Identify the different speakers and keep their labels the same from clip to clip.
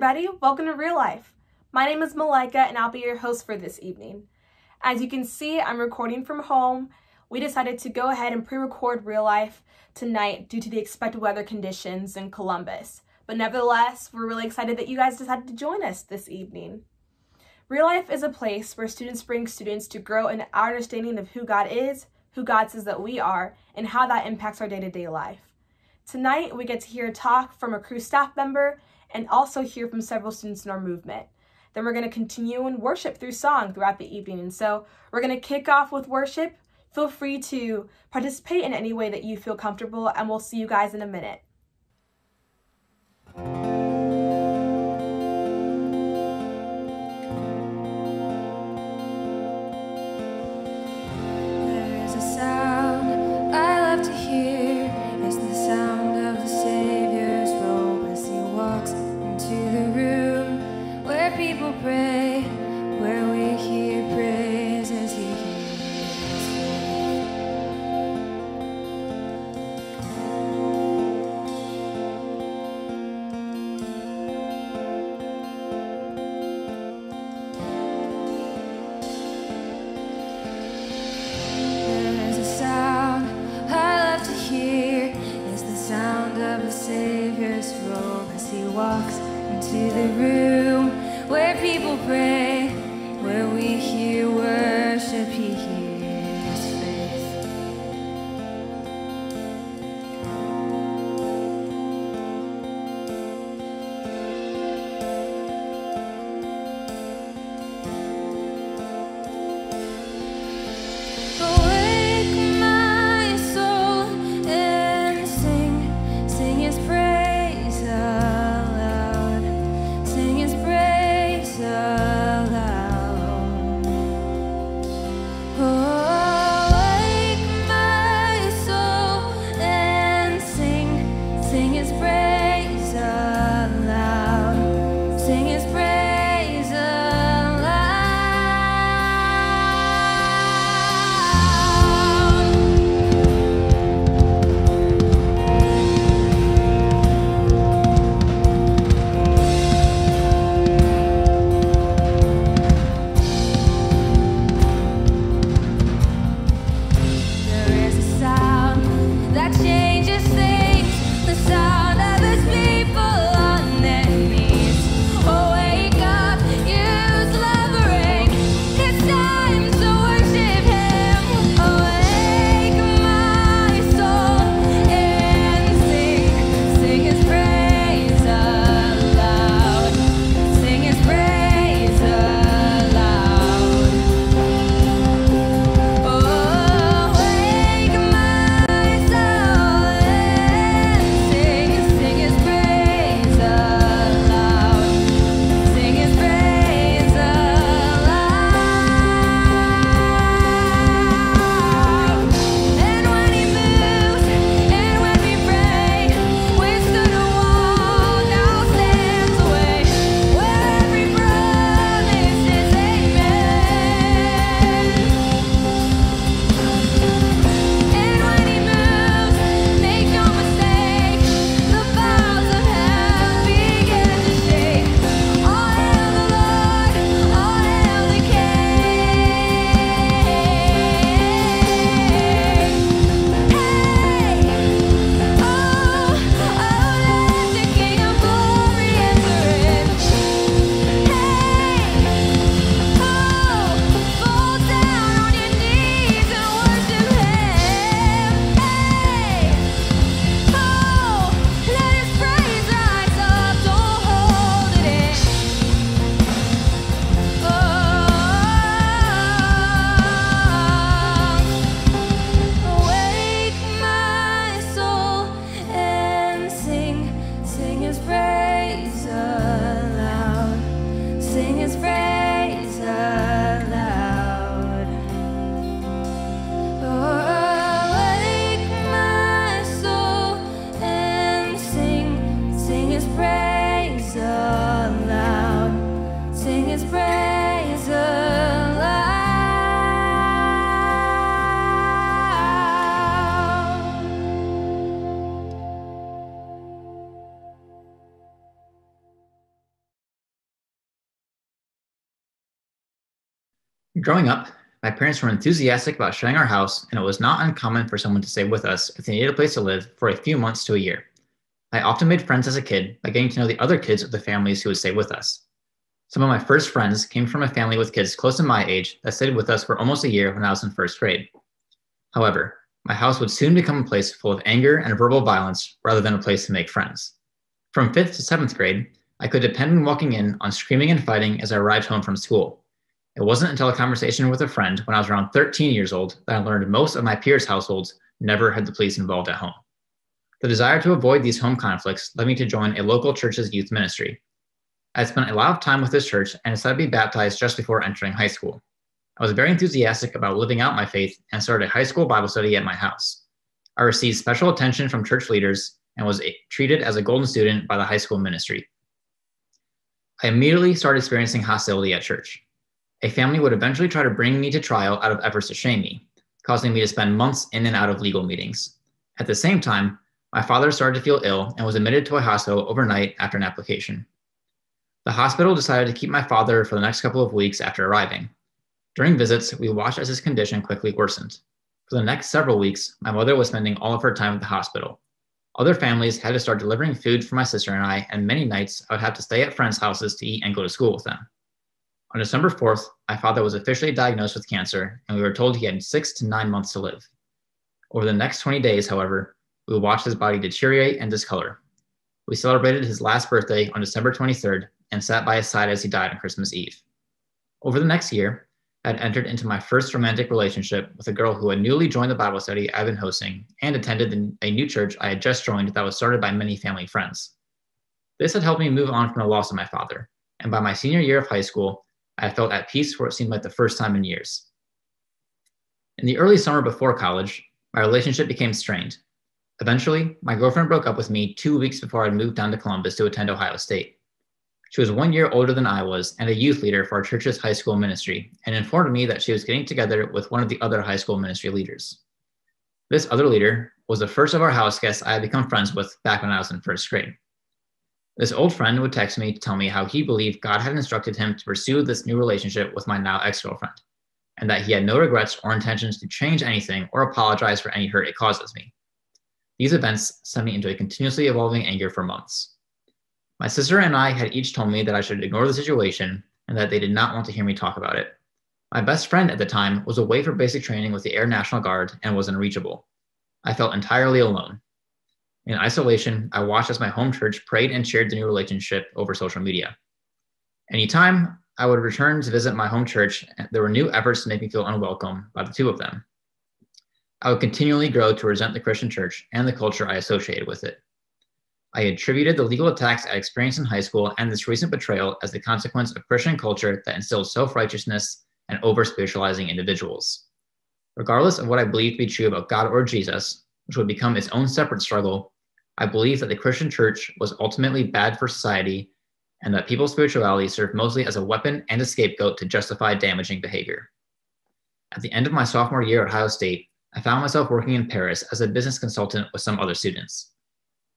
Speaker 1: everybody, welcome to Real Life. My name is Malika and I'll be your host for this evening. As you can see, I'm recording from home. We decided to go ahead and pre-record Real Life tonight due to the expected weather conditions in Columbus. But nevertheless, we're really excited that you guys decided to join us this evening. Real Life is a place where students bring students to grow in our understanding of who God is, who God says that we are, and how that impacts our day-to-day life. Tonight, we get to hear a talk from a Cru staff member and also hear from several students in our movement. Then we're going to continue in worship through song throughout the evening. And so we're going to kick off with worship. Feel free to participate in any way that you feel comfortable, and we'll see you guys in a minute.
Speaker 2: There's a sound I love to hear. It's the sound of the Savior's robe as he walks into the room where people pray, where we hear praise as he hears faith. There's a sound I love to hear. It's the sound of the Savior's robe as he walks into the room where people pray, where we hear worship, he hears faith. Awake my soul and sing his praise aloud, sing his praise aloud. Oh,
Speaker 3: Growing up, my parents were enthusiastic about sharing our house, and it was not uncommon for someone to stay with us if they needed a place to live for a few months to a year. I often made friends as a kid by getting to know the other kids of the families who would stay with us. Some of my first friends came from a family with kids close to my age that stayed with us for almost a year when I was in first grade. However, my house would soon become a place full of anger and verbal violence rather than a place to make friends. From 5th to 7th grade, I could depend on walking in on screaming and fighting as I arrived home from school. It wasn't until a conversation with a friend when I was around 13 years old that I learned most of my peers' households never had the police involved at home. The desire to avoid these home conflicts led me to join a local church's youth ministry. I spent a lot of time with this church and decided to be baptized just before entering high school. I was very enthusiastic about living out my faith and started a high school Bible study at my house. I received special attention from church leaders and was treated as a golden student by the high school ministry. I immediately started experiencing hostility at church. A family would eventually try to bring me to trial out of efforts to shame me, causing me to spend months in and out of legal meetings. At the same time, my father started to feel ill and was admitted to a hospital overnight after an application. The hospital decided to keep my father for the next couple of weeks after arriving. During visits, we watched as his condition quickly worsened. For the next several weeks, my mother was spending all of her time at the hospital. Other families had to start delivering food for my sister and I, and many nights I would have to stay at friends' houses to eat and go to school with them. On December 4th, my father was officially diagnosed with cancer, and we were told he had 6 to 9 months to live. Over the next 20 days, however, we watched his body deteriorate and discolor. We celebrated his last birthday on December 23rd and sat by his side as he died on Christmas Eve. Over the next year, I had entered into my first romantic relationship with a girl who had newly joined the Bible study I've been hosting and attended a new church I had just joined that was started by many family friends. This had helped me move on from the loss of my father, and by my senior year of high school, I felt at peace for what seemed like the first time in years. In the early summer before college, my relationship became strained. Eventually, my girlfriend broke up with me 2 weeks before I moved down to Columbus to attend Ohio State. She was 1 year older than I was and a youth leader for our church's high school ministry, and informed me that she was getting together with one of the other high school ministry leaders. This other leader was the first of our house guests I had become friends with back when I was in first grade. This old friend would text me to tell me how he believed God had instructed him to pursue this new relationship with my now ex-girlfriend, and that he had no regrets or intentions to change anything or apologize for any hurt it causes me. These events sent me into a continuously evolving anger for months. My sister and I had each told me that I should ignore the situation and that they did not want to hear me talk about it. My best friend at the time was away for basic training with the Air National Guard and was unreachable. I felt entirely alone. In isolation, I watched as my home church prayed and shared the new relationship over social media. Anytime I would return to visit my home church, there were new efforts to make me feel unwelcome by the two of them. I would continually grow to resent the Christian church and the culture I associated with it. I attributed the legal attacks I experienced in high school and this recent betrayal as the consequence of Christian culture that instills self-righteousness and over-spiritualizing individuals. Regardless of what I believe to be true about God or Jesus, which would become its own separate struggle, I believe that the Christian church was ultimately bad for society and that people's spirituality served mostly as a weapon and a scapegoat to justify damaging behavior. At the end of my sophomore year at Ohio State, I found myself working in Paris as a business consultant with some other students.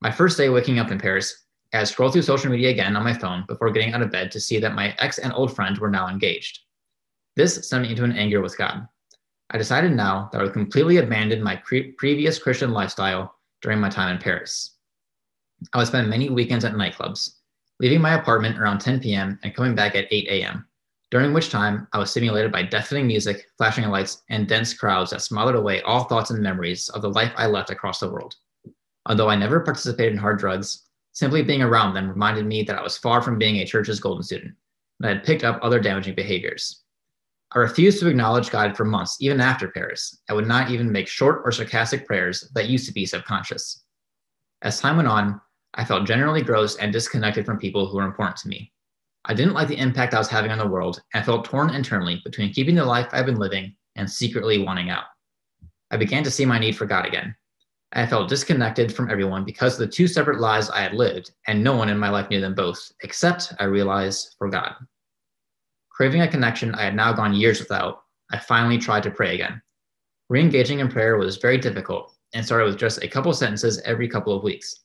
Speaker 3: My first day waking up in Paris, I scrolled through social media again on my phone before getting out of bed to see that my ex and old friend were now engaged. This sent me into an anger with God. I decided now that I would completely abandon my previous Christian lifestyle during my time in Paris. I would spend many weekends at nightclubs, leaving my apartment around 10 p.m. and coming back at 8 a.m., during which time I was stimulated by deafening music, flashing lights, and dense crowds that smothered away all thoughts and memories of the life I left across the world. Although I never participated in hard drugs, simply being around them reminded me that I was far from being a church's golden student, and I had picked up other damaging behaviors. I refused to acknowledge God for months, even after Paris. I would not even make short or sarcastic prayers that used to be subconscious. As time went on, I felt generally gross and disconnected from people who were important to me. I didn't like the impact I was having on the world and felt torn internally between keeping the life I've been living and secretly wanting out. I began to see my need for God again. I felt disconnected from everyone because of the two separate lives I had lived, and no one in my life knew them both, except, I realized, for God. Craving a connection I had now gone years without, I finally tried to pray again. Re-engaging in prayer was very difficult and started with just a couple sentences every couple of weeks.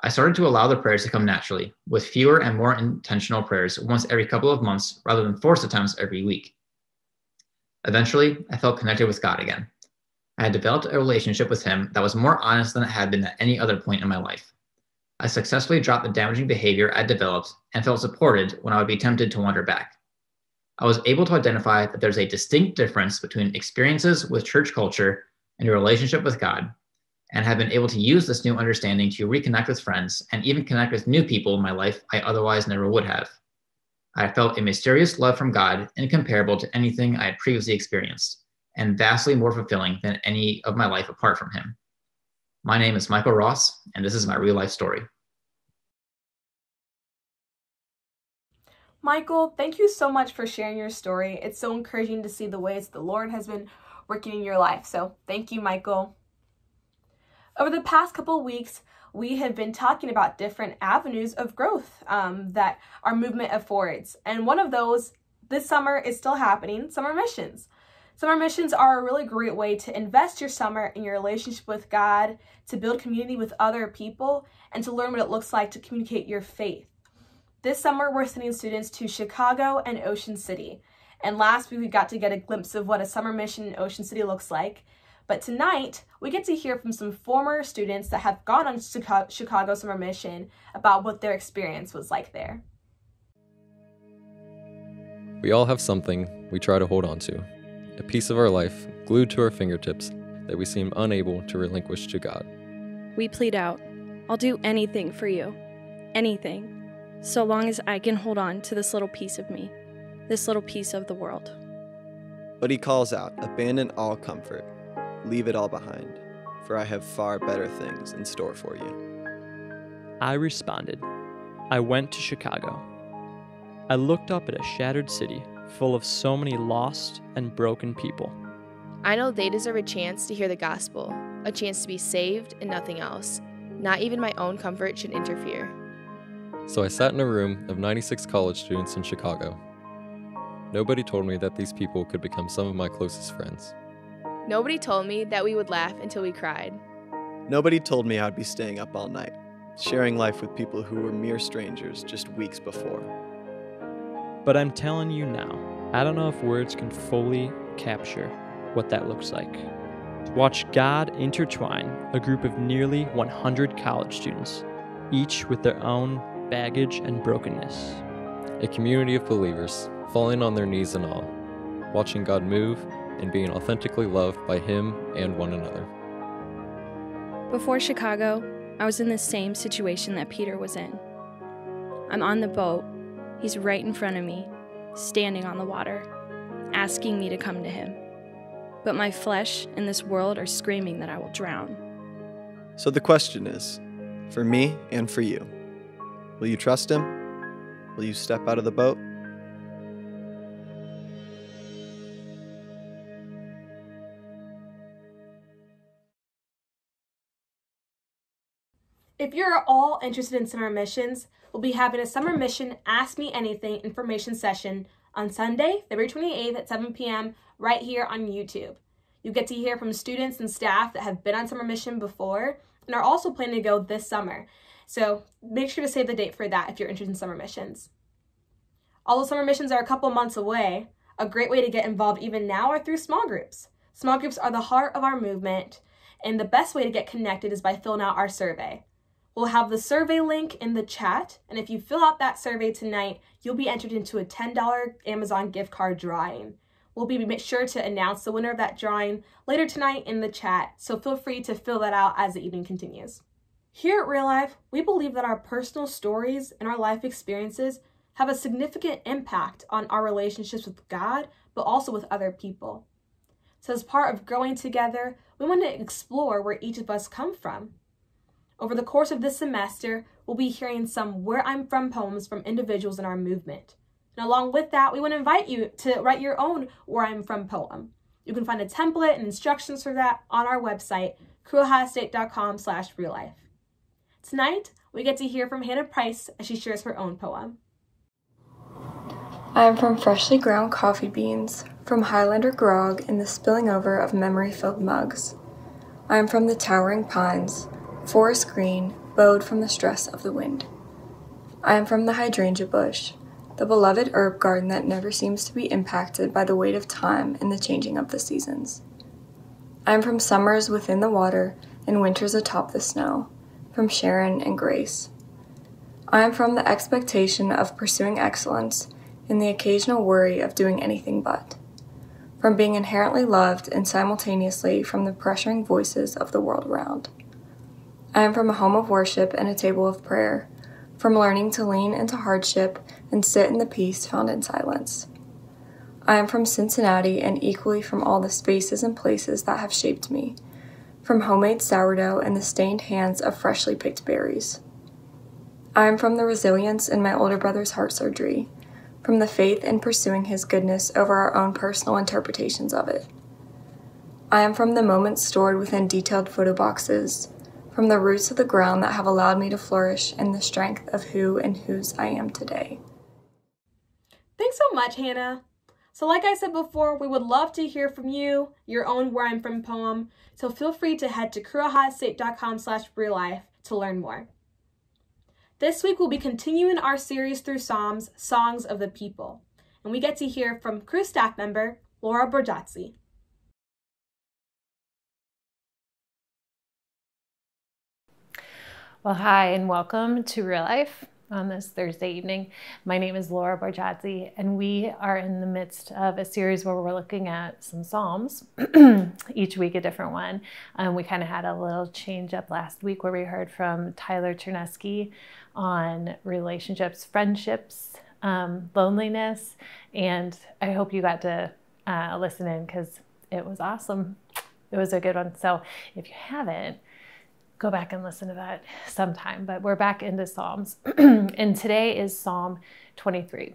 Speaker 3: I started to allow the prayers to come naturally, with fewer and more intentional prayers once every couple of months rather than forced attempts every week. Eventually, I felt connected with God again. I had developed a relationship with Him that was more honest than it had been at any other point in my life. I successfully dropped the damaging behavior I developed and felt supported when I would be tempted to wander back. I was able to identify that there's a distinct difference between experiences with church culture and your relationship with God, and have been able to use this new understanding to reconnect with friends and even connect with new people in my life I otherwise never would have. I felt a mysterious love from God incomparable to anything I had previously experienced, and vastly more fulfilling than any of my life apart from Him. My name is Michael Ross, and this is my real life story.
Speaker 1: Michael, thank you so much for sharing your story. It's so encouraging to see the ways the Lord has been working in your life. So thank you, Michael. Over the past couple of weeks, we have been talking about different avenues of growth that our movement affords. And one of those this summer is still happening, summer missions. Summer missions are a really great way to invest your summer in your relationship with God, to build community with other people, and to learn what it looks like to communicate your faith. This summer, we're sending students to Chicago and Ocean City. And last week, we got to get a glimpse of what a summer mission in Ocean City looks like. But tonight, we get to hear from some former students that have gone on Chicago summer mission about what their experience was like there.
Speaker 4: We all have something we try to hold on to, a piece of our life glued to our fingertips that we seem unable to relinquish to God.
Speaker 5: We plead out, "I'll do anything for you, anything, so long as I can hold on to this little piece of me, this little piece of the world."
Speaker 6: But He calls out, "Abandon all comfort, leave it all behind, for I have far better things in store for you."
Speaker 7: I responded, "I went to Chicago. I looked up at a shattered city full of so many lost and broken people.
Speaker 8: I know they deserve a chance to hear the gospel, a chance to be saved and nothing else. Not even my own comfort should interfere."
Speaker 4: So I sat in a room of 96 college students in Chicago. Nobody told me that these people could become some of my closest friends.
Speaker 8: Nobody told me that we would laugh until we cried.
Speaker 6: Nobody told me I'd be staying up all night, sharing life with people who were mere strangers just weeks before.
Speaker 7: But I'm telling you now, I don't know if words can fully capture what that looks like. To watch God intertwine a group of nearly 100 college students, each with their own baggage and brokenness.
Speaker 4: A community of believers falling on their knees in awe, watching God move and being authentically loved by Him and one another.
Speaker 5: Before Chicago, I was in the same situation that Peter was in. I'm on the boat. He's right in front of me, standing on the water, asking me to come to him. But my flesh and this world are screaming that I will drown.
Speaker 6: So the question is, for me and for you, will you trust Him? Will you step out of the boat?
Speaker 1: If you're all interested in summer missions, we'll be having a summer mission Ask Me Anything information session on Sunday, February 28th at 7 p.m. right here on YouTube. You get to hear from students and staff that have been on summer mission before and are also planning to go this summer. So make sure to save the date for that if you're interested in summer missions. Although summer missions are a couple months away, a great way to get involved even now are through small groups. Small groups are the heart of our movement, and the best way to get connected is by filling out our survey. We'll have the survey link in the chat, and if you fill out that survey tonight, you'll be entered into a $10 Amazon gift card drawing. We'll be sure to announce the winner of that drawing later tonight in the chat, so feel free to fill that out as the evening continues. Here at Real Life, we believe that our personal stories and our life experiences have a significant impact on our relationships with God, but also with other people. So as part of growing together, we want to explore where each of us come from. Over the course of this semester, we'll be hearing some Where I'm From poems from individuals in our movement. And along with that, we want to invite you to write your own Where I'm From poem. You can find a template and instructions for that on our website, cruelhightstate.com/reallife. Tonight, we get to hear from Hannah Price as she shares her own poem.
Speaker 9: I am from freshly ground coffee beans, from Highlander grog in the spilling over of memory-filled mugs. I am from the towering pines, forest green, bowed from the stress of the wind. I am from the hydrangea bush, the beloved herb garden that never seems to be impacted by the weight of time and the changing of the seasons. I am from summers within the water and winters atop the snow, from Sharon and Grace. I am from the expectation of pursuing excellence and the occasional worry of doing anything but, from being inherently loved and simultaneously from the pressuring voices of the world around. I am from a home of worship and a table of prayer, from learning to lean into hardship and sit in the peace found in silence. I am from Cincinnati and equally from all the spaces and places that have shaped me, from homemade sourdough and the stained hands of freshly picked berries. I am from the resilience in my older brother's heart surgery, from the faith in pursuing his goodness over our own personal interpretations of it. I am from the moments stored within detailed photo boxes, from the roots of the ground that have allowed me to flourish in the strength of who and whose I am today.
Speaker 1: Thanks so much, Hannah. So like I said before, we would love to hear from you, your own Where I'm From poem, so feel free to head to cruohastate.com/reallife to learn more. This week we'll be continuing our series through Psalms, Songs of the People, and we get to hear from crew staff member Laura Borgazzi.
Speaker 10: Well, hi and welcome to Real Life on this Thursday evening. My name is Laura Borgazzi, and we are in the midst of a series where we're looking at some Psalms, each week a different one. We kind of had a little change up last week where we heard from Tyler Chernesky on relationships, friendships, loneliness, and I hope you got to listen in because it was awesome. It was a good one. So if you haven't, go back and listen to that sometime, but we're back into Psalms. And today is Psalm 23.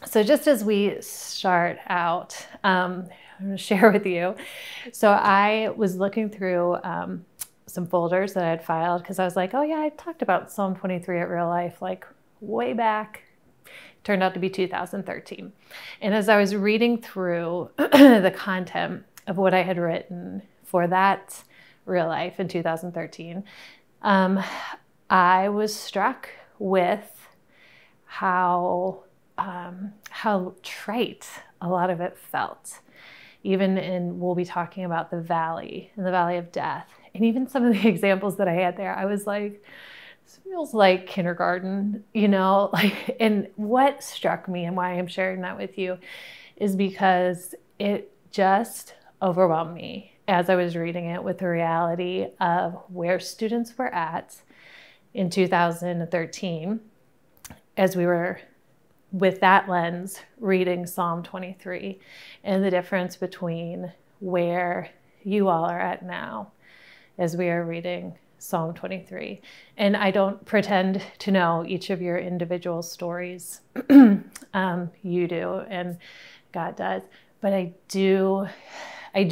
Speaker 10: So just as we start out, I'm going to share with you. So I was looking through some folders that I had filed because I was like, oh yeah, I talked about Psalm 23 at Real Life like way back. Turned out to be 2013. And as I was reading through the content of what I had written for that Real Life in 2013, I was struck with how trite a lot of it felt. Even in, we'll be talking about the valley of death, and even some of the examples that I had there, I was like, this feels like kindergarten, you know, like, and what struck me and why I'm sharing that with you is because it just overwhelmed me as I was reading it with the reality of where students were at in 2013 as we were, with that lens, reading Psalm 23 and the difference between where you all are at now as we are reading Psalm 23. And I don't pretend to know each of your individual stories. You do, and God does. But I do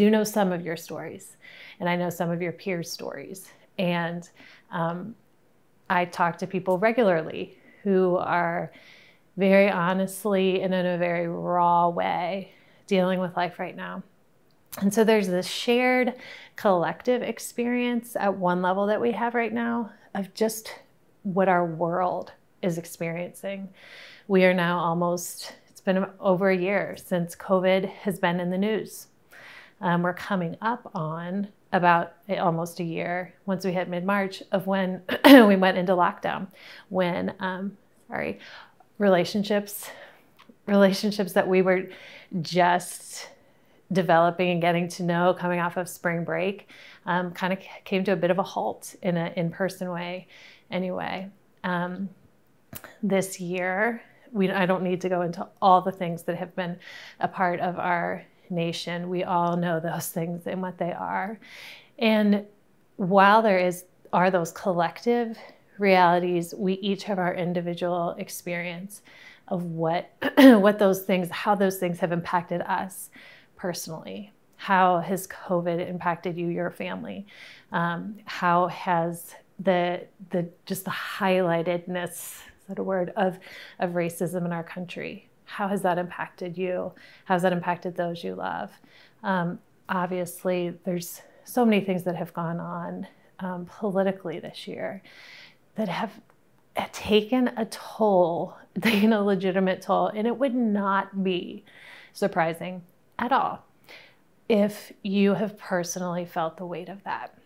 Speaker 10: know some of your stories, and I know some of your peers' stories. And I talk to people regularly who are very honestly and in a very raw way dealing with life right now. And so there's this shared collective experience at one level that we have right now of just what our world is experiencing. We are now almost, it's been over a year since COVID has been in the news. We're coming up on about almost a year once we hit mid-March of when we went into lockdown, when, relationships that we were just developing and getting to know coming off of spring break kind of came to a bit of a halt in an in-person way anyway. This year, I don't need to go into all the things that have been a part of our nation. We all know those things and what they are. And while there are those collective realities, we each have our individual experience of what those things, how those things have impacted us personally. How has COVID impacted you, your family? How has just the highlightedness, is that a word, of racism in our country? How has that impacted you? How has that impacted those you love? Obviously, there's so many things that have gone on politically this year that have taken a toll, taken a legitimate toll, and it would not be surprising at all if you have personally felt the weight of that.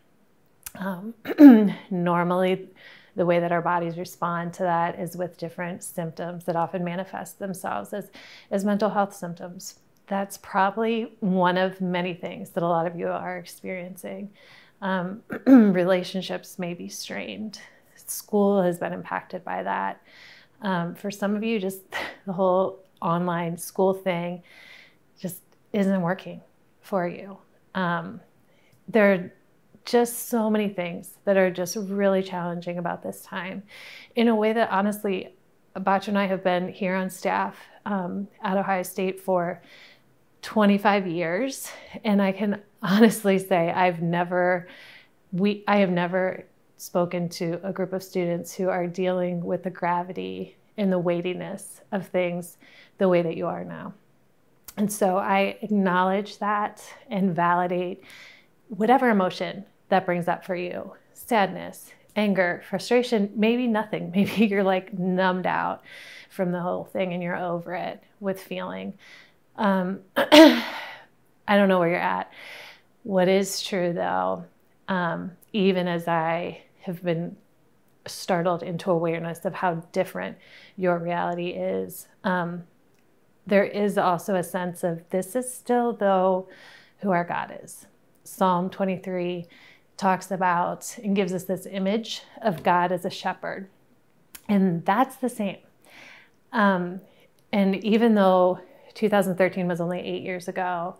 Speaker 10: Normally, the way that our bodies respond to that is with different symptoms that often manifest themselves as mental health symptoms. That's probably one of many things that a lot of you are experiencing. Relationships may be strained. School has been impacted by that. For some of you, just the whole online school thing just isn't working for you. There are just so many things that are just really challenging about this time in a way that honestly, Bach and I have been here on staff at Ohio State for 25 years. And I can honestly say I have never spoken to a group of students who are dealing with the gravity and the weightiness of things the way that you are now. And so I acknowledge that and validate whatever emotion that brings up for you. Sadness, anger, frustration, maybe nothing. Maybe you're like numbed out from the whole thing and you're over it with feeling. I don't know where you're at. What is true though, even as I have been startled into awareness of how different your reality is, there is also a sense of this is still though who our God is. Psalm 23 talks about and gives us this image of God as a shepherd. And that's the same. And even though 2013 was only 8 years ago,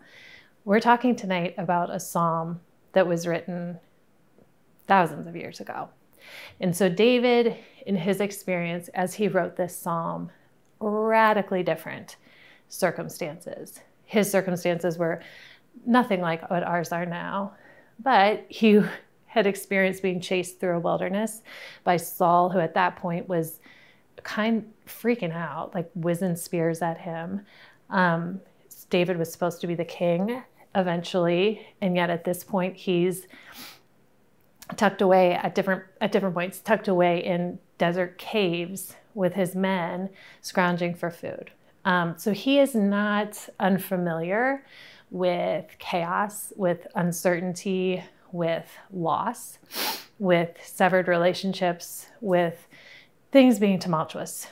Speaker 10: we're talking tonight about a psalm that was written thousands of years ago. And so David, in his experience as he wrote this psalm, radically different circumstances. His circumstances were nothing like what ours are now, but he had experienced being chased through a wilderness by Saul, who at that point was freaking out, like whizzing spears at him. David was supposed to be the king eventually, and yet at this point he's tucked away at different points, tucked away in desert caves with his men, scrounging for food. So he is not unfamiliar with chaos, with uncertainty, with loss, with severed relationships, with things being tumultuous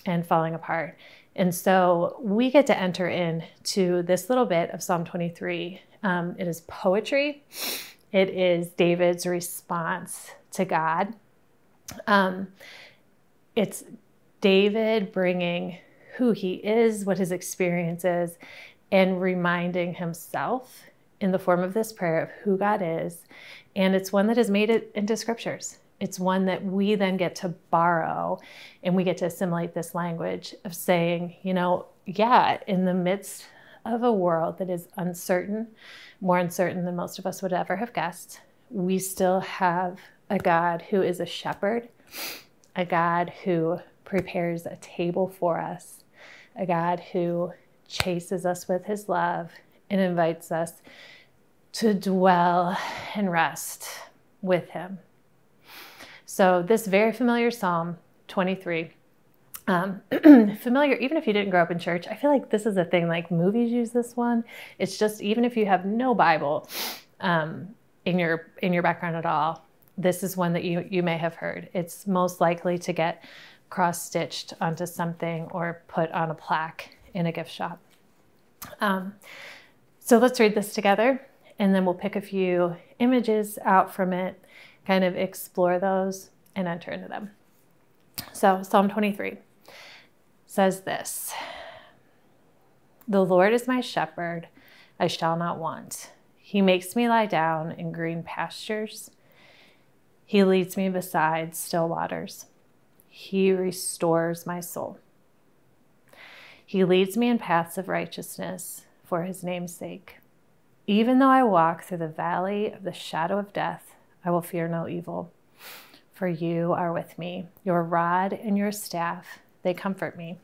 Speaker 10: and falling apart. And so we get to enter into this little bit of Psalm 23. It is poetry. It is David's response to God. It's David bringing who he is, what his experience is, and reminding himself in the form of this prayer of who God is. And it's one that has made it into scriptures. It's one that we then get to borrow and we get to assimilate this language of saying, in the midst of a world that is uncertain, more uncertain than most of us would ever have guessed, we still have a God who is a shepherd, a God who prepares a table for us, a God who chases us with his love and invites us to dwell and rest with him. So this very familiar Psalm 23, familiar even if you didn't grow up in church. I feel like this is a thing, like movies use this one. It's just, even if you have no Bible in your background at all, this is one that you may have heard. It's most likely to get cross-stitched onto something or put on a plaque in a gift shop. So let's read this together, and then we'll pick a few images out from it, kind of explore those and enter into them. So Psalm 23 says this: "The Lord is my shepherd, I shall not want. He makes me lie down in green pastures. He leads me beside still waters. He restores my soul. He leads me in paths of righteousness for his name's sake. Even though I walk through the valley of the shadow of death, I will fear no evil, for you are with me. Your rod and your staff, they comfort me.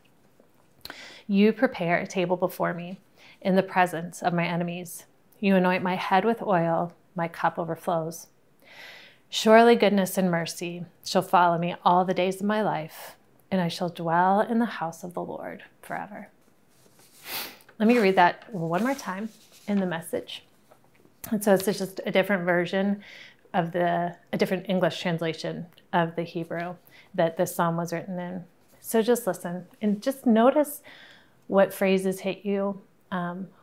Speaker 10: You prepare a table before me in the presence of my enemies. You anoint my head with oil, my cup overflows. Surely goodness and mercy shall follow me all the days of my life, and I shall dwell in the house of the Lord forever. Let me read that one more time in the Message. And so it's just a different version of a different English translation of the Hebrew that this psalm was written in. So just listen and just notice what phrases hit you,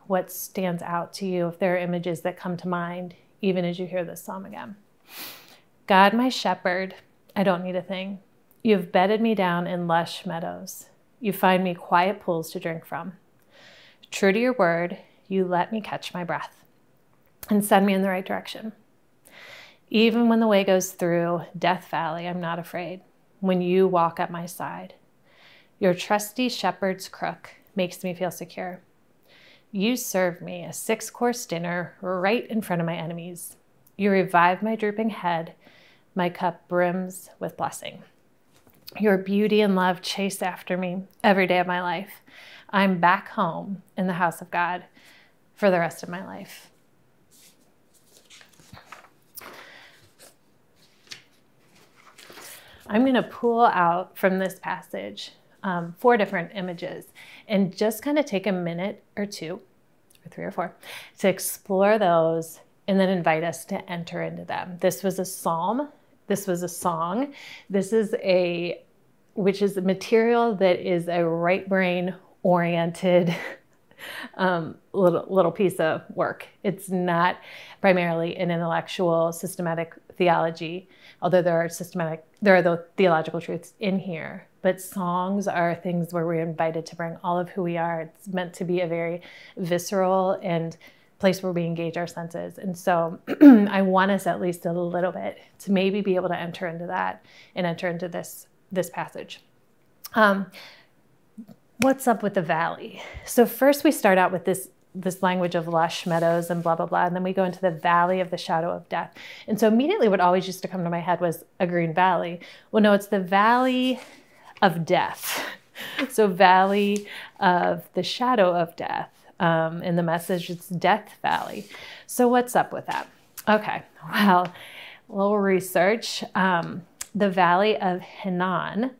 Speaker 10: what stands out to you, if there are images that come to mind, even as you hear this psalm again. God, my shepherd, I don't need a thing. You have bedded me down in lush meadows. You find me quiet pools to drink from. True to your word, you let me catch my breath and send me in the right direction. Even when the way goes through Death Valley, I'm not afraid. When you walk at my side, your trusty shepherd's crook makes me feel secure. You serve me a 6-course dinner right in front of my enemies. You revive my drooping head. My cup brims with blessing. Your beauty and love chase after me every day of my life. I'm back home in the house of God for the rest of my life. I'm going to pull out from this passage 4 different images and just kind of take a minute or 2 or 3 or 4 to explore those and then invite us to enter into them. This was a psalm. This was a song. This is which is a material that is a right brain oriented little piece of work. It's not primarily an intellectual systematic theology, although there are the theological truths in here. But songs are things where we're invited to bring all of who we are. It's meant to be a very visceral and place where we engage our senses. And so I want us at least a little bit to maybe be able to enter into that and enter into this passage. What's up with the valley? So first we start out with this language of lush meadows and blah, blah, blah. And then we go into the valley of the shadow of death. And so immediately what always used to come to my head was a green valley. Well, no, it's the valley of death. So valley of the shadow of death. In the Message, it's Death Valley. So what's up with that? Okay, well, a little research. The Valley of Hinnom,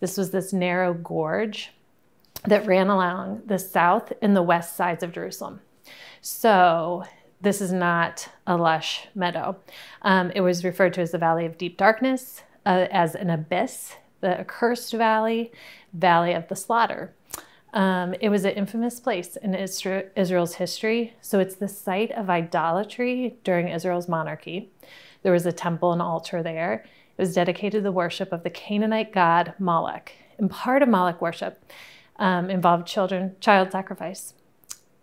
Speaker 10: this was this narrow gorge that ran along the south and the west sides of Jerusalem. So this is not a lush meadow. It was referred to as the Valley of Deep Darkness, as an abyss, the accursed valley, Valley of the Slaughter. It was an infamous place in Israel's history. So it's the site of idolatry during Israel's monarchy. There was a temple and altar there. It was dedicated to the worship of the Canaanite god Moloch. And part of Moloch worship involved child sacrifice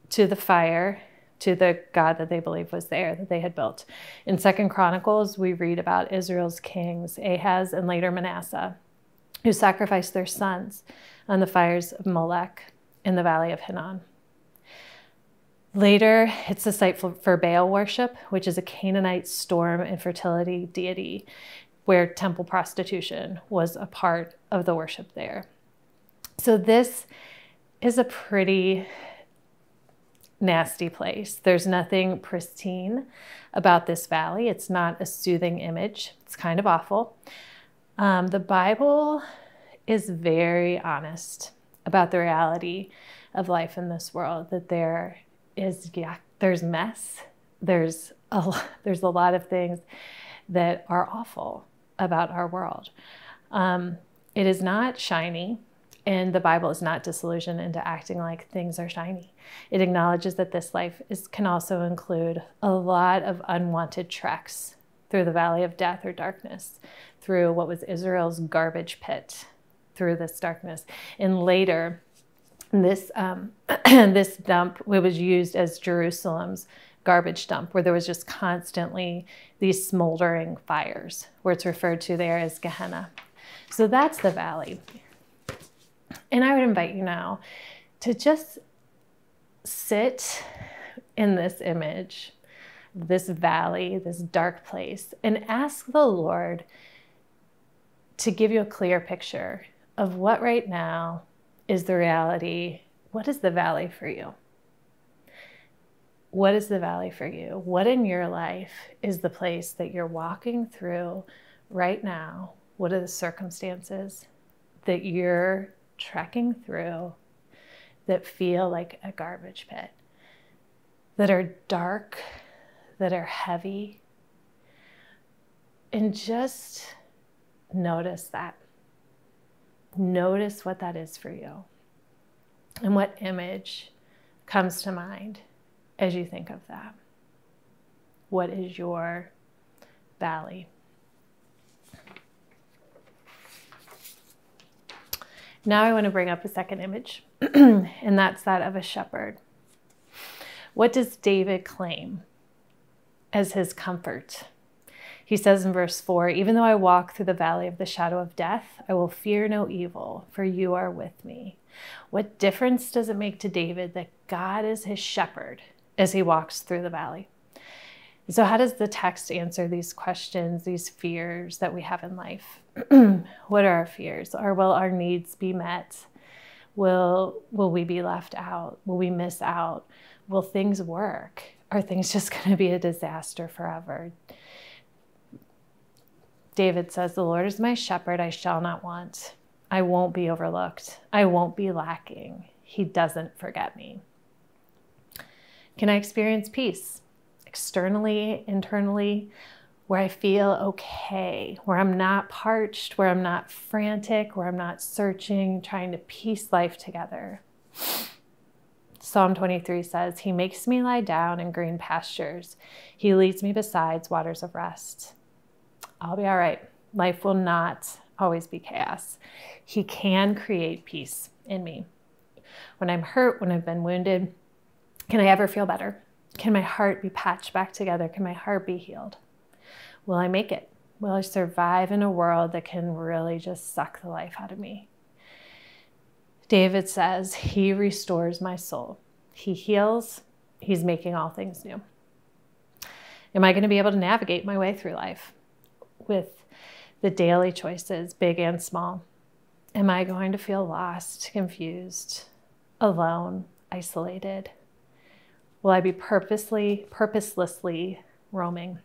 Speaker 10: to the fire, to the god that they believed was there, that they had built. In 2 Chronicles, we read about Israel's kings, Ahaz and later Manasseh, who sacrificed their sons on the fires of Molech in the Valley of Hinnom. Later, it's a site for Baal worship, which is a Canaanite storm and fertility deity, where temple prostitution was a part of the worship there. So this is a pretty nasty place. There's nothing pristine about this valley. It's not a soothing image. It's kind of awful. The Bible is very honest about the reality of life in this world, that there's mess, there's a lot of things that are awful about our world. It is not shiny, and the Bible is not disillusioned into acting like things are shiny. It acknowledges that this life can also include a lot of unwanted treks through the valley of death or darkness, through what was Israel's garbage pit, through this darkness. And later, this dump was used as Jerusalem's garbage dump, where there was just constantly these smoldering fires, where it's referred to there as Gehenna. So that's the valley. And I would invite you now to just sit in this image, this valley, this dark place, and ask the Lord to give you a clear picture of what right now is the reality. What is the valley for you? What is the valley for you? What in your life is the place that you're walking through right now? What are the circumstances that you're trekking through that feel like a garbage pit, that are dark, that are heavy? And just notice that. Notice what that is for you and what image comes to mind as you think of that. What is your valley? Now I want to bring up a second image, and that's that of a shepherd. What does David claim as his comfort? He says in verse 4, even though I walk through the valley of the shadow of death, I will fear no evil, for you are with me. What difference does it make to David that God is his shepherd as he walks through the valley? So how does the text answer these questions, these fears that we have in life? What are our fears? Will our needs be met? Will we be left out? Will we miss out? Will things work? Are things just going to be a disaster forever? David says, the Lord is my shepherd, I shall not want. I won't be overlooked. I won't be lacking. He doesn't forget me. Can I experience peace? Externally, internally, where I feel okay, where I'm not parched, where I'm not frantic, where I'm not searching, trying to piece life together. Psalm 23 says, he makes me lie down in green pastures. He leads me beside waters of rest. I'll be all right. Life will not always be chaos. He can create peace in me. When I'm hurt, when I've been wounded, can I ever feel better? Can my heart be patched back together? Can my heart be healed? Will I make it? Will I survive in a world that can really just suck the life out of me? David says, he restores my soul. He heals. He's making all things new. Am I going to be able to navigate my way through life with the daily choices, big and small? Am I going to feel lost, confused, alone, isolated? Will I be purposelessly roaming?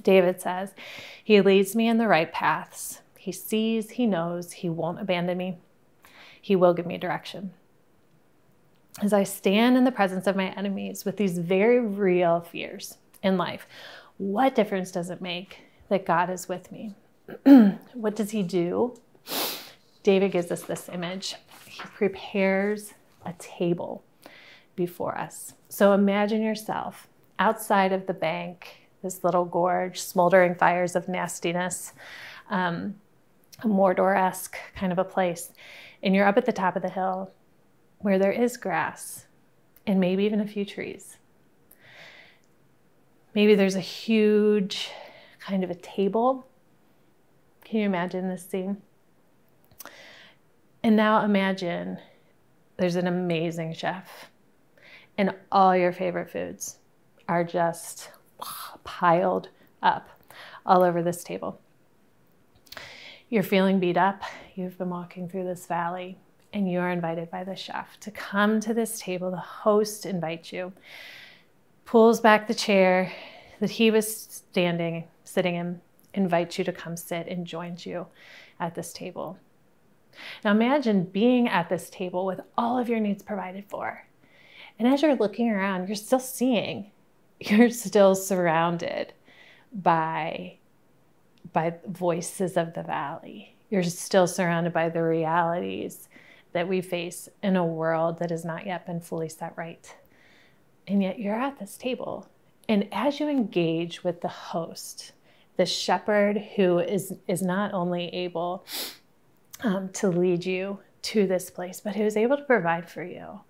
Speaker 10: David says, he leads me in the right paths. He sees, he knows, he won't abandon me. He will give me direction. As I stand in the presence of my enemies with these very real fears in life, what difference does it make that God is with me? What does he do? David gives us this image. He prepares a table before us. So imagine yourself outside of the bank, this little gorge, smoldering fires of nastiness, a Mordor-esque kind of a place. And you're up at the top of the hill where there is grass and maybe even a few trees. Maybe there's a huge kind of a table. Can you imagine this scene? And now imagine there's an amazing chef and all your favorite foods are just piled up all over this table. You're feeling beat up. You've been walking through this valley and you're invited by the chef to come to this table. The host invites you, pulls back the chair that he was sitting in, invites you to come sit and joins you at this table. Now imagine being at this table with all of your needs provided for. And as you're looking around, you're still seeing, you're still surrounded by voices of the valley. You're still surrounded by the realities that we face in a world that has not yet been fully set right. And yet you're at this table. And as you engage with the host, the shepherd who is not only able to lead you to this place, but who is able to provide for you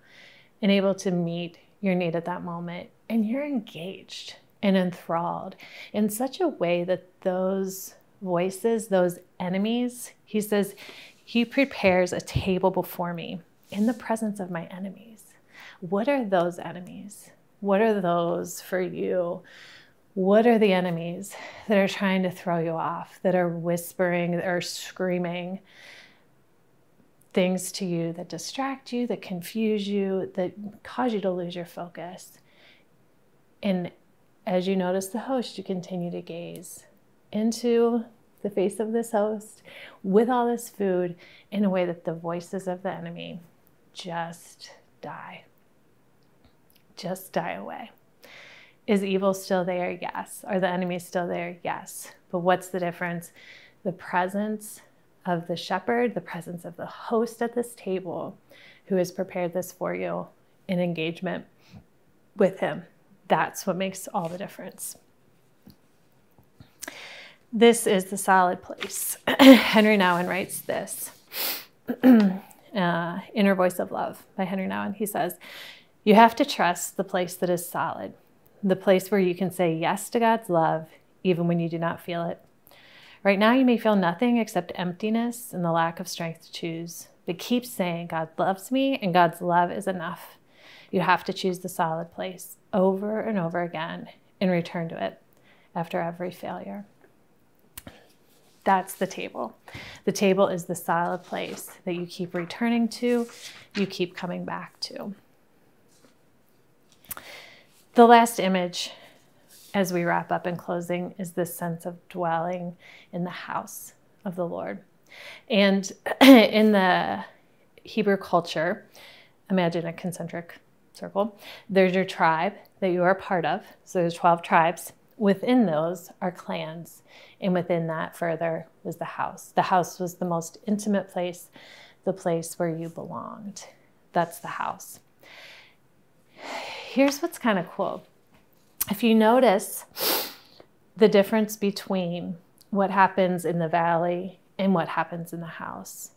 Speaker 10: and able to meet your need at that moment. And you're engaged and enthralled in such a way that those voices, those enemies, he says, he prepares a table before me in the presence of my enemies. What are those enemies? What are those for you? What are the enemies that are trying to throw you off, that are whispering, that are screaming things to you that distract you, that confuse you, that cause you to lose your focus? And as you notice the host, you continue to gaze into the face of this host with all this food in a way that the voices of the enemy just die. Just die away. Is evil still there? Yes. Are the enemies still there? Yes. But what's the difference? The presence of the shepherd, the presence of the host at this table who has prepared this for you in engagement with him. That's what makes all the difference. This is the solid place. Henry Nouwen writes this, Inner Voice of Love by Henry Nouwen. He says, you have to trust the place that is solid, the place where you can say yes to God's love, even when you do not feel it. Right now, you may feel nothing except emptiness and the lack of strength to choose, but keep saying, God loves me and God's love is enough. You have to choose the solid place over and over again and return to it after every failure. That's the table. The table is the solid place that you keep returning to, you keep coming back to. The last image, as we wrap up in closing, is this sense of dwelling in the house of the Lord. And in the Hebrew culture, imagine a concentric circle. There's your tribe that you are a part of. So there's 12 tribes. Within those are clans. And within that further was the house. The house was the most intimate place, the place where you belonged. That's the house. Here's what's kind of cool. If you notice the difference between what happens in the valley and what happens in the house.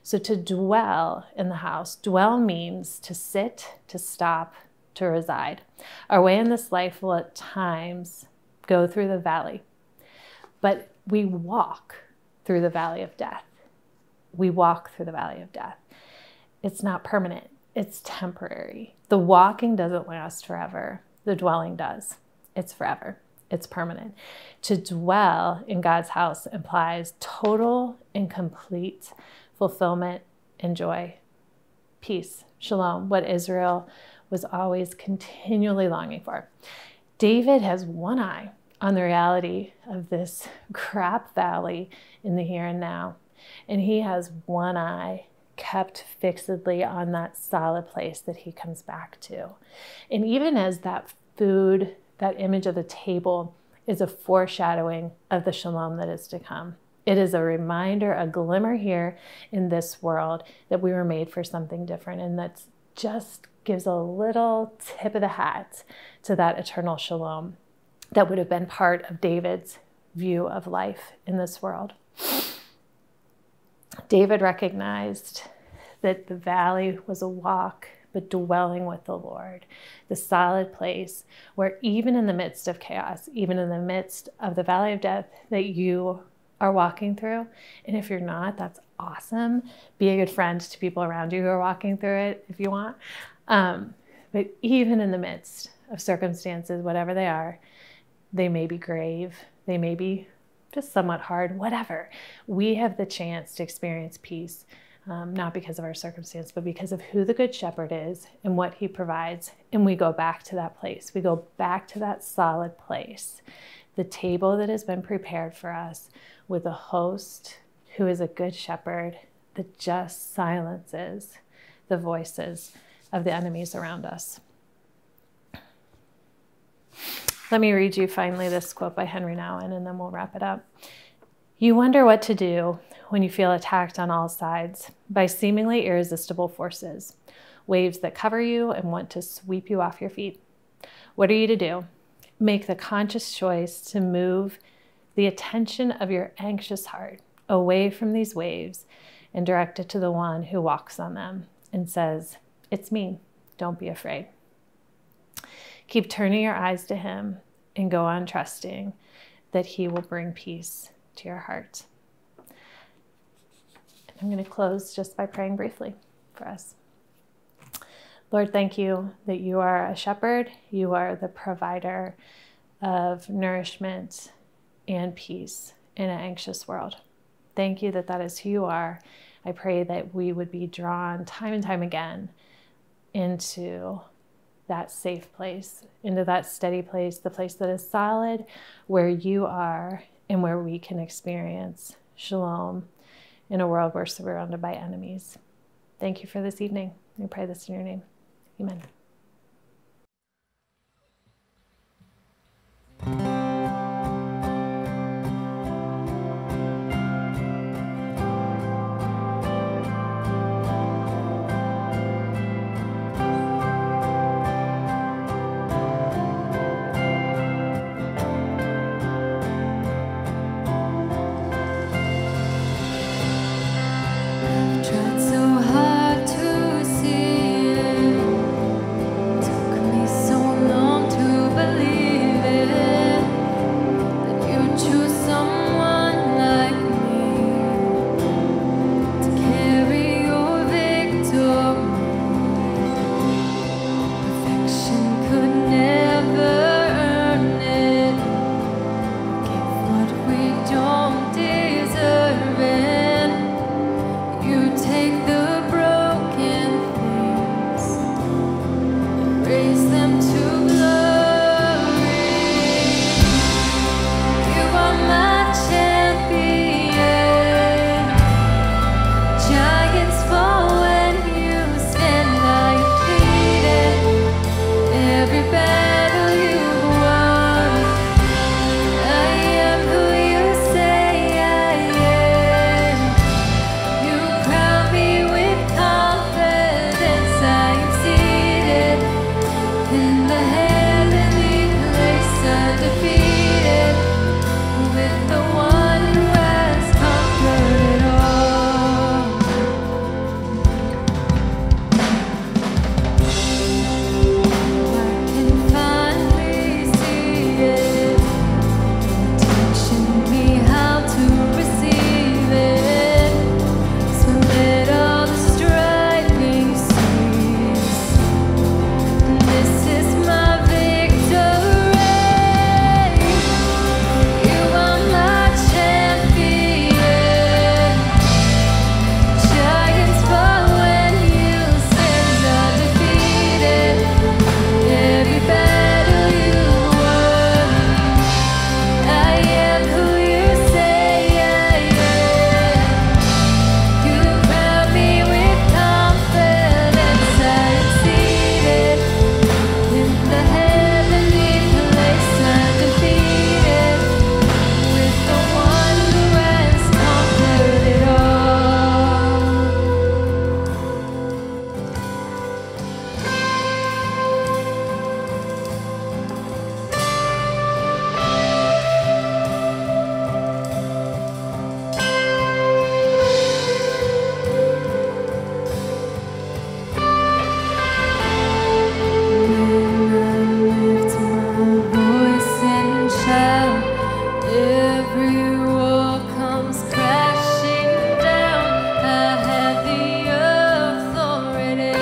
Speaker 10: So to dwell in the house, dwell means to sit, to stop, to reside. Our way in this life will at times go through the valley, but we walk through the valley of death. We walk through the valley of death. It's not permanent. It's temporary. The walking doesn't last forever. The dwelling does. It's forever. It's permanent. To dwell in God's house implies total and complete fulfillment and joy, peace, shalom, what Israel was always continually longing for. David has one eye on the reality of this crap valley in the here and now, and he has one eye kept fixedly on that solid place that he comes back to. And even as that food, that image of the table is a foreshadowing of the shalom that is to come. It is a reminder, a glimmer here in this world that we were made for something different, and that just gives a little tip of the hat to that eternal shalom that would have been part of David's view of life in this world. David recognized that the valley was a walk, but dwelling with the Lord, the solid place where even in the midst of chaos, even in the midst of the valley of death that you are walking through, and if you're not, that's awesome. Be a good friend to people around you who are walking through it if you want. But even in the midst of circumstances, whatever they are, they may be grave, they may be just somewhat hard, whatever. We have the chance to experience peace, not because of our circumstance, but because of who the Good Shepherd is and what he provides. And we go back to that place. We go back to that solid place, the table that has been prepared for us with a host who is a good shepherd that just silences the voices of the enemies around us. Let me read you finally this quote by Henry Nouwen, and then we'll wrap it up. You wonder what to do when you feel attacked on all sides by seemingly irresistible forces, waves that cover you and want to sweep you off your feet. What are you to do? Make the conscious choice to move the attention of your anxious heart away from these waves and direct it to the one who walks on them and says, "It's me, don't be afraid." Keep turning your eyes to him and go on trusting that he will bring peace to your heart. I'm going to close just by praying briefly for us. Lord, thank you that you are a shepherd. You are the provider of nourishment and peace in an anxious world. Thank you that that is who you are. I pray that we would be drawn time and time again into that safe place, into that steady place, the place that is solid, where you are and where we can experience shalom in a world where we're surrounded by enemies. Thank you for this evening. We pray this in your name. Amen.
Speaker 2: Tried so hard to see it. Took me so long to believe it. That you choose someone like me to carry your victory. Perfection could never earn it. Give what we don't deserve it. You take the broken things and raise them to glory. You are my champion. Giants fall when you stand undefeated. Every battle you won. I am who you say I am. You crown me with confidence. I am seated in the heavenly place, undefeated, with the one who has conquered it all. I can finally see it. Teaching me how to receive it. So let all the striving cease. This is my victory. You are my champion. Giants fall when you stand undefeated. Every battle you won. I am who you say I am. You crown me with confidence. I am seated in the heavenly place, undefeated, with the one who has conquered it all. Lift my voice and shout. Every wall comes crashing down. I have the authority.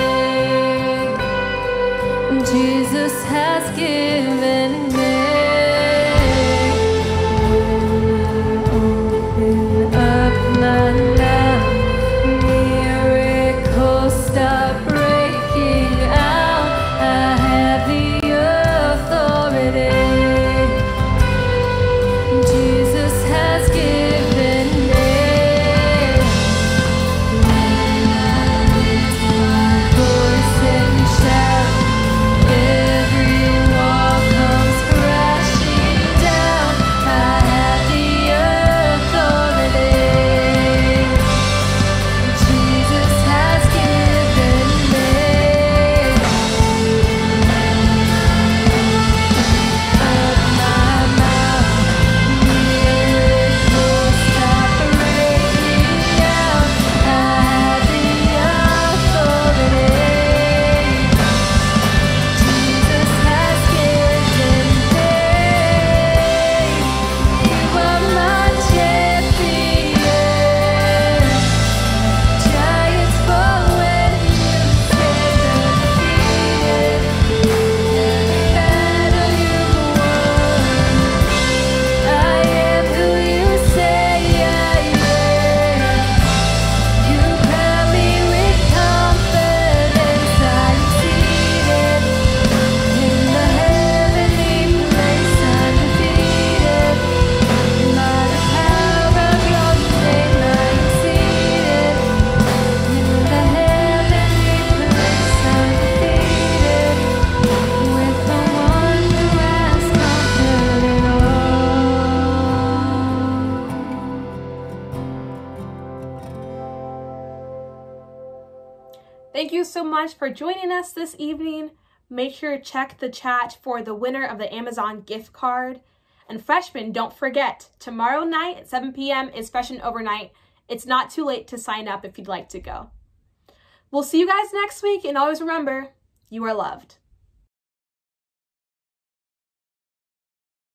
Speaker 2: Jesus has given me. Open up my mouth. Miracles start breaking out. I have the authority. Jesus has given me. Lift my voice and shout. Every wall comes
Speaker 1: Thank you so much for joining us this evening. Make sure to check the chat for the winner of the Amazon gift card. And freshmen, don't forget, tomorrow night at 7 p.m. is Freshman Overnight. It's not too late to sign up if you'd like to go. We'll see you guys next week, and always remember, you are loved.